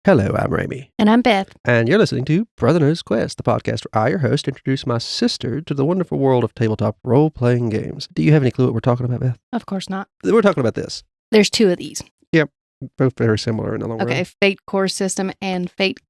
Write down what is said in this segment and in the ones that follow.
Hello, I'm Ramie. And I'm Beth. And you're listening to Brother Knows Quest, the podcast where I, your host, introduce my sister to the wonderful world of tabletop role-playing games. Do you have any clue what we're talking about, Beth? Of course not. We're talking about this. There's two of these. Yep. Both very similar in the long run. Okay, Fate Core System and Fate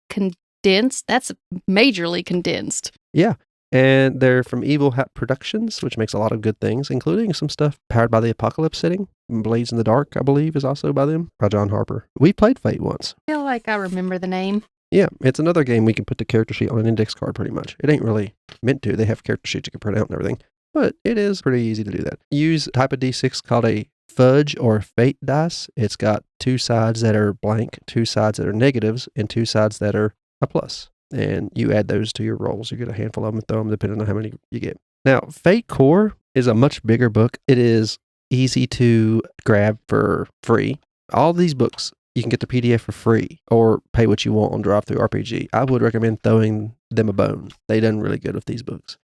Condensed. That's majorly condensed. Yeah. And they're from Evil Hat Productions, which makes a lot of good things, including some stuff powered by the Apocalypse setting. Blades in the Dark, I believe, is also by them, by John Harper. We played Fate once. I feel like I remember the name. Yeah, it's another game we can put the character sheet on an index card pretty much. It ain't really meant to. They have character sheets you can print out and everything, but it is pretty easy to do that. Use a type of D6 called a fudge or fate dice. It's got two sides that are blank, two sides that are negatives, and two sides that are a plus. And you add those to your rolls. You get a handful of them and throw them depending on how many you get. Now, Fate Core is a much bigger book. It is easy to grab for free. All these books, you can get the PDF for free or pay what you want on DriveThruRPG. I would recommend throwing them a bone. They done really good with these books.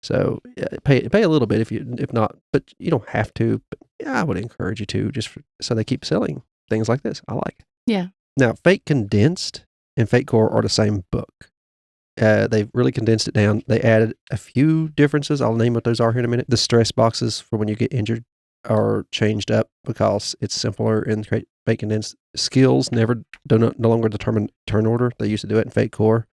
So pay a little bit if not, but you don't have to. But yeah, I would encourage you to so they keep selling things like this. I like it. Yeah. Now, Fate Condensed and Fate Core are the same book. They've really condensed it down. They added a few differences. I'll name what those are here in a minute. The stress boxes for when you get injured are changed up because it's simpler in Fate Condensed. Skills no longer determine turn order. They used to do it in Fate Core.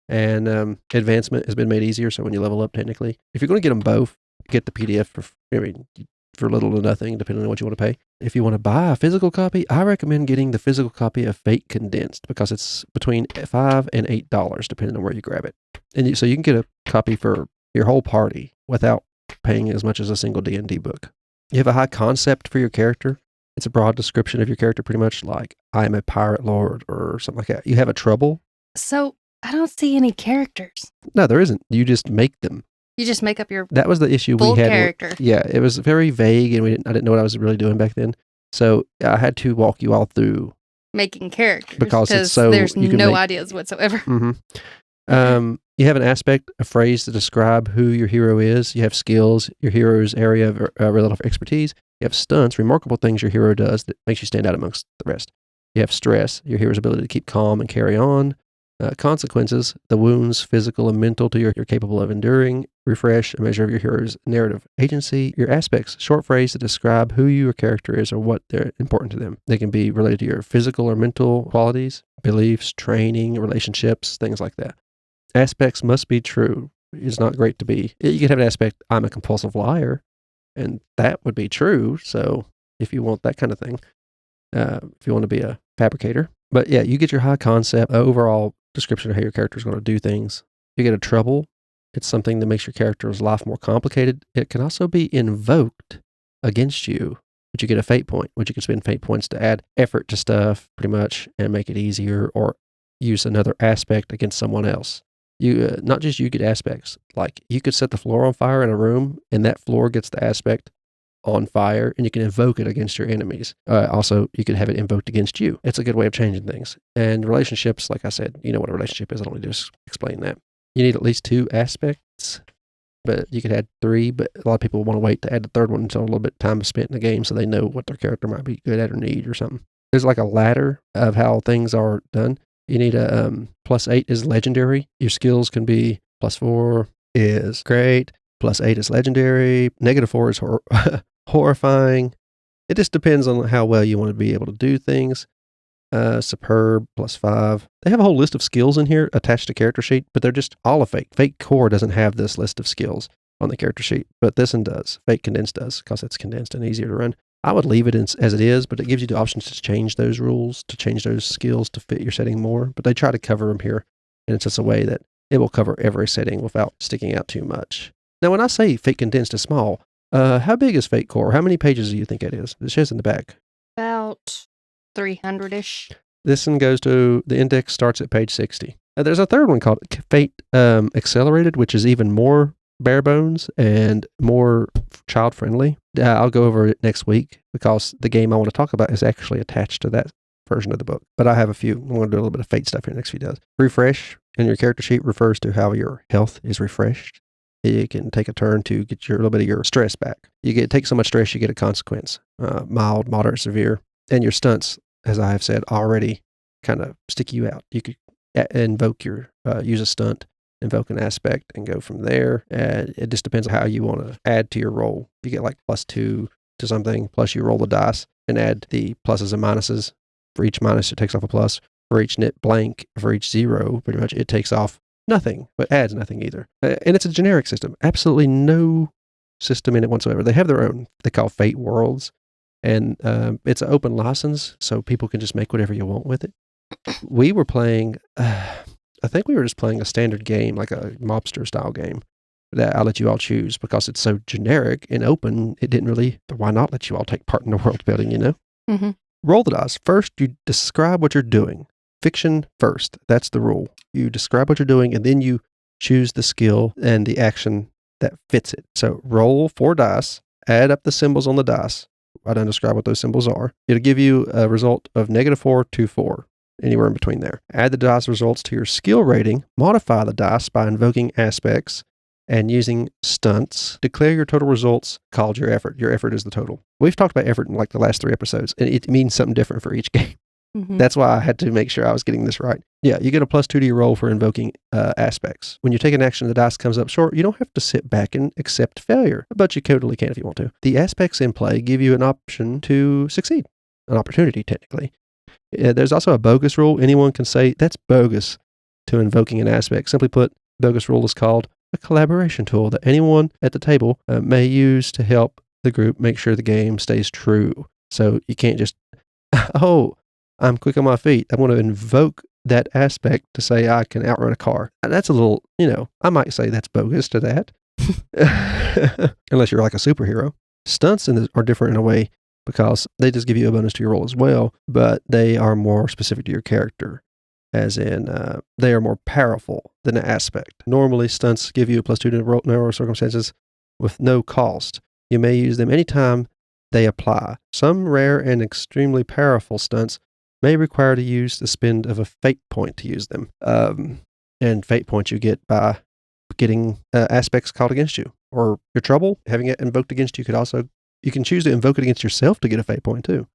And advancement has been made easier, so when you level up technically. If you're going to get them both, get the PDF for little to nothing, depending on what you want to pay. If you want to buy a physical copy, I recommend getting the physical copy of Fate Condensed because it's between $5 and $8, depending on where you grab it. And so you can get a copy for your whole party without paying as much as a single D&D book. You have a high concept for your character. It's a broad description of your character, pretty much like, I am a pirate lord or something like that. You have a trouble. So I don't see any characters. No, there isn't. You just make them. You just make up your That was the issue full we had. character. Yeah, it was very vague, and I didn't know what I was really doing back then. So I had to walk you all through making characters because it's so there's no ideas whatsoever. Mm-hmm. You have an aspect, a phrase to describe who your hero is. You have skills, your hero's area of relative expertise. You have stunts, remarkable things your hero does that makes you stand out amongst the rest. You have stress, your hero's ability to keep calm and carry on. Consequences, the wounds, physical and mental, to you're capable of enduring. Refresh, a measure of your hero's narrative agency. Your aspects, short phrase to describe who your character is or what they're important to them. They can be related to your physical or mental qualities, beliefs, training, relationships, things like that. Aspects must be true. It's not great to be. You could have an aspect, I'm a compulsive liar, and that would be true. So if you want that kind of thing, if you want to be a fabricator. But yeah, you get your high concept, overall description of how your character is going to do things. You get a trouble. It's something that makes your character's life more complicated. It can also be invoked against you, but you get a fate point, which you can spend fate points to add effort to stuff pretty much and make it easier, or use another aspect against someone else. You not just you get aspects. Like you could set the floor on fire in a room and that floor gets the aspect on fire, and you can invoke it against your enemies. Also, you could have it invoked against you. It's a good way of changing things. And relationships, like I said, you know what a relationship is. I don't need to explain that. You need at least 2 aspects, but you could add 3, but a lot of people want to wait to add the third one until a little bit of time is spent in the game so they know what their character might be good at or need or something. There's like a ladder of how things are done. You need a +8 is legendary. Your skills can be +4 is great. +8 is legendary. -4 is horrifying. It just depends on how well you want to be able to do things. Superb +5. They have a whole list of skills in here attached to character sheet, but they're just all of Fate. Fate Core doesn't have this list of skills on the character sheet, but this one does. Fate Condensed does because it's condensed and easier to run. I would leave it as it is, but it gives you the options to change those rules, to change those skills to fit your setting more. But they try to cover them here, and it's just a way that it will cover every setting without sticking out too much. Now, when I say Fate Condensed is small, how big is Fate Core? How many pages do you think it is? It says in the back. About 300-ish. This one goes to, the index starts at page 60. There's a third one called Fate Accelerated, which is even more bare bones and more child-friendly. I'll go over it next week because the game I want to talk about is actually attached to that version of the book. But I have a few. I'm going to do a little bit of Fate stuff here in the next few days. Refresh in your character sheet refers to how your health is refreshed. You can take a turn to get a little bit of your stress back. Take so much stress, you get a consequence. Mild, moderate, severe. And your stunts, as I have said already, kind of stick you out. You could invoke use a stunt, invoke an aspect, and go from there. And it just depends on how you want to add to your roll. You get like +2 to something, plus you roll the dice and add the pluses and minuses. For each minus, it takes off a plus. For each net blank, for each 0, pretty much, it takes off nothing, but adds nothing either. And it's a generic system. Absolutely no system in it whatsoever. They have their own, they call Fate Worlds. And it's an open license, so people can just make whatever you want with it. We were playing, I think we were just playing a standard game, like a mobster style game, that I'll let you all choose because it's so generic and open. It didn't really, why not let you all take part in the world building, you know? Mm-hmm. Roll the dice. First, you describe what you're doing. Fiction first. That's the rule. You describe what you're doing, and then you choose the skill and the action that fits it. So roll 4 dice, add up the symbols on the dice. I don't describe what those symbols are. It'll give you a result of -4 to 4, anywhere in between there. Add the dice results to your skill rating. Modify the dice by invoking aspects and using stunts. Declare your total results called your effort. Your effort is the total. We've talked about effort in like the last 3 episodes, and it means something different for each game. Mm-hmm. That's why I had to make sure I was getting this right. Yeah, you get a +2 to your roll for invoking aspects. When you take an action and the dice comes up short, you don't have to sit back and accept failure, but you totally can if you want to. The aspects in play give you an option to succeed, an opportunity technically. There's also a bogus rule. Anyone can say that's bogus to invoking an aspect. Simply put, bogus rule is called a collaboration tool that anyone at the table may use to help the group make sure the game stays true. So you can't just, oh, I'm quick on my feet. I want to invoke that aspect to say I can outrun a car. That's a little, I might say that's bogus to that. Unless you're like a superhero. Stunts are different in a way because they just give you a bonus to your roll as well, but they are more specific to your character. As in, they are more powerful than an aspect. Normally, stunts give you a +2 to roll narrow circumstances with no cost. You may use them anytime they apply. Some rare and extremely powerful stunts may require to use the spend of a fate point to use them. And fate points you get by getting aspects called against you. Or your trouble, having it invoked against you you can choose to invoke it against yourself to get a fate point too.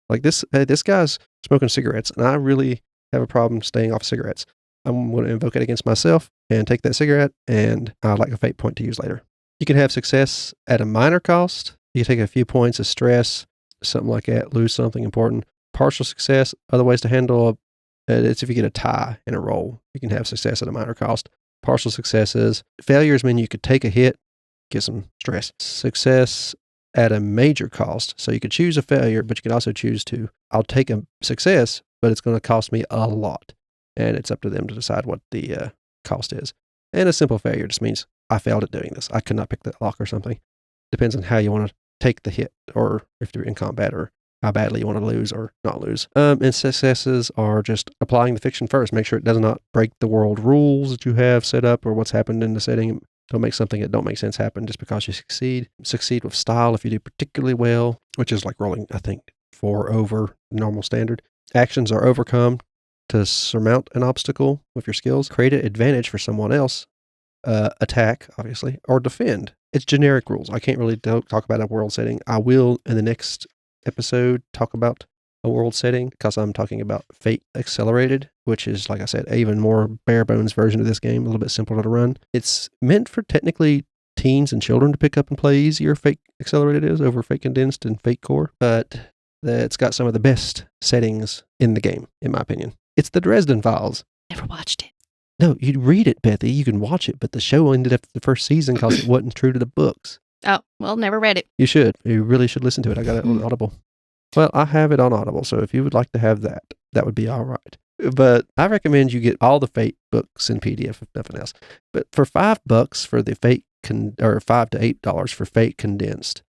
Like this guy's smoking cigarettes, and I really have a problem staying off cigarettes. I'm going to invoke it against myself and take that cigarette, and I'd like a fate point to use later. You can have success at a minor cost. You can take a few points of stress, something like that, lose something important. Partial success, other ways to handle it's if you get a tie in a roll. You can have success at a minor cost. Partial successes. Failures mean you could take a hit, get some stress. Success at a major cost. So you could choose a failure, but you could also choose to, I'll take a success, but it's going to cost me a lot. And it's up to them to decide what the cost is. And a simple failure just means I failed at doing this. I could not pick that lock or something. Depends on how you want to take the hit, or if you're in combat, or how badly you want to lose or not lose. And successes are just applying the fiction first. Make sure it does not break the world rules that you have set up or what's happened in the setting. Don't make something that don't make sense happen just because you succeed. Succeed with style if you do particularly well, which is like rolling, I think, 4 over normal standard. Actions are overcome to surmount an obstacle with your skills. Create an advantage for someone else. Attack, obviously, or defend. It's generic rules. I can't really talk about a world setting. I will in the next episode talk about a world setting because I'm talking about Fate Accelerated, which is, like I said, even more bare bones version of this game, a little bit simpler to run. It's meant for technically teens and children to pick up and play easier. Fate Accelerated is over Fate Condensed and Fate Core, but it's got some of the best settings in the game, in my opinion. It's the Dresden Files. Never watched it. No, you read it, Bethy. You can watch it, but the show ended after the first season because it wasn't true to the books. Oh, well, never read it. You should. You really should listen to it. I got it on Audible. Well, I have it on Audible, so if you would like to have that, that would be all right. But I recommend you get all the Fate books in PDF, if nothing else. But for $5 for the Fate, or $5 to $8 for Fate Condensed,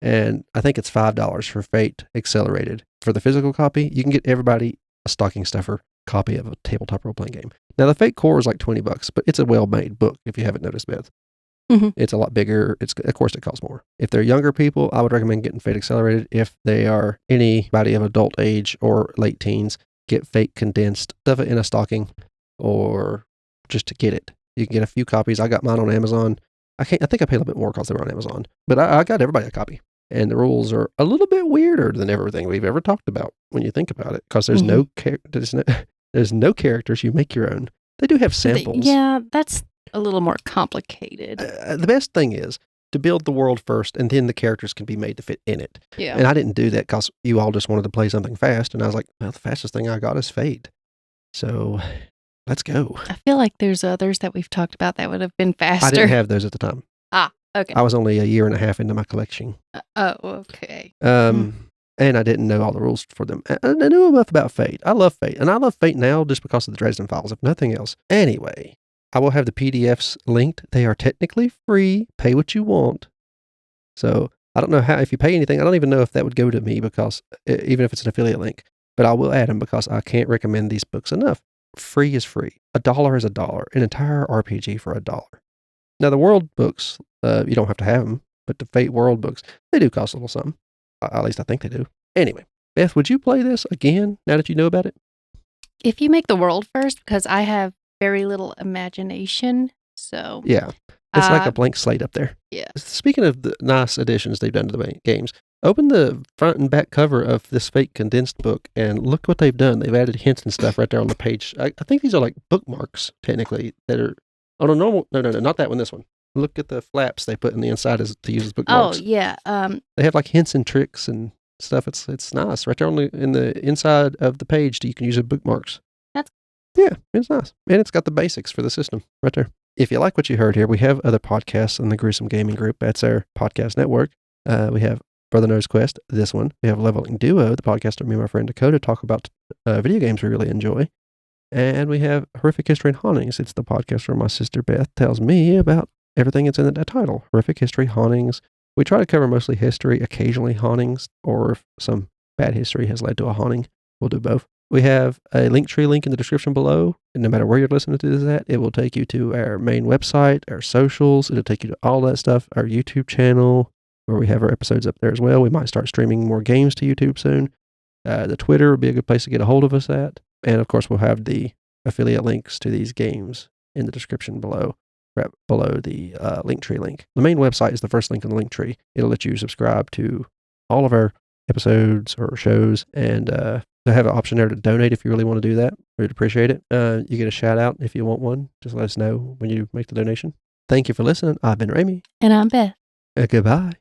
and I think it's $5 for Fate Accelerated. For the physical copy, you can get everybody a stocking stuffer copy of a tabletop role-playing game. Now, the Fate Core is like $20, but it's a well-made book, if you haven't noticed, Beth. Mm-hmm. It's a lot bigger. Of course, it costs more. If they're younger people, I would recommend getting Fate Accelerated. If they are anybody of adult age or late teens, get Fate Condensed, stuff it in a stocking, or just to get it. You can get a few copies. I got mine on Amazon. I think I paid a little bit more because they were on Amazon, but I got everybody a copy. And the rules are a little bit weirder than everything we've ever talked about when you think about it, because there's there's no characters. You make your own. They do have samples. Yeah, that's a little more complicated. The best thing is to build the world first, and then the characters can be made to fit in it. Yeah. And I didn't do that because you all just wanted to play something fast, and I was like, well, the fastest thing I got is Fate. So let's go. I feel like there's others that we've talked about that would have been faster. I didn't have those at the time. Okay. I was only a year and a half into my collection. Okay. And I didn't know all the rules for them. I knew enough about Fate. I love Fate. And I love Fate now just because of the Dresden Files, if nothing else. Anyway, I will have the PDFs linked. They are technically free. Pay what you want. So I don't know how, if you pay anything, I don't even know if that would go to me, because even if it's an affiliate link, but I will add them because I can't recommend these books enough. Free is free. $1 is $1. An entire RPG for $1. Now, the world books, you don't have to have them, but the Fate world books, they do cost a little something. At least I think they do. Anyway, Beth, would you play this again now that you know about it? If you make the world first, because I have very little imagination, so... Yeah, it's like a blank slate up there. Yeah. Speaking of the nice additions they've done to the games, open the front and back cover of this Fate Condensed book and look what they've done. They've added hints and stuff right there on the page. I think these are like bookmarks, technically, that are... Oh, no, not that one, this one. Look at the flaps they put in the inside to use as bookmarks. Oh, yeah. They have like hints and tricks and stuff. It's nice. Right there in the inside of the page, you can use as bookmarks. Yeah, it's nice. And it's got the basics for the system right there. If you like what you heard here, we have other podcasts in the Gruesome Gaming Group. That's our podcast network. We have Brother Knows Quest, this one. We have Leveling Duo, the podcast where me and my friend Dakota talk about video games we really enjoy. And we have Horrific History and Hauntings. It's the podcast where my sister Beth tells me about everything that's in the title. Horrific History, Hauntings. We try to cover mostly history, occasionally hauntings, or if some bad history has led to a haunting, we'll do both. We have a Linktree link in the description below. And no matter where you're listening to this at, it will take you to our main website, our socials. It'll take you to all that stuff, our YouTube channel, where we have our episodes up there as well. We might start streaming more games to YouTube soon. The Twitter would be a good place to get a hold of us at. And of course, we'll have the affiliate links to these games in the description below, right below the Linktree link. The main website is the first link in the Linktree. It'll let you subscribe to all of our episodes or shows, and they have an option there to donate if you really want to do that. We'd appreciate it. You get a shout out if you want one. Just let us know when you make the donation. Thank you for listening. I've been Ramie. And I'm Beth. Goodbye.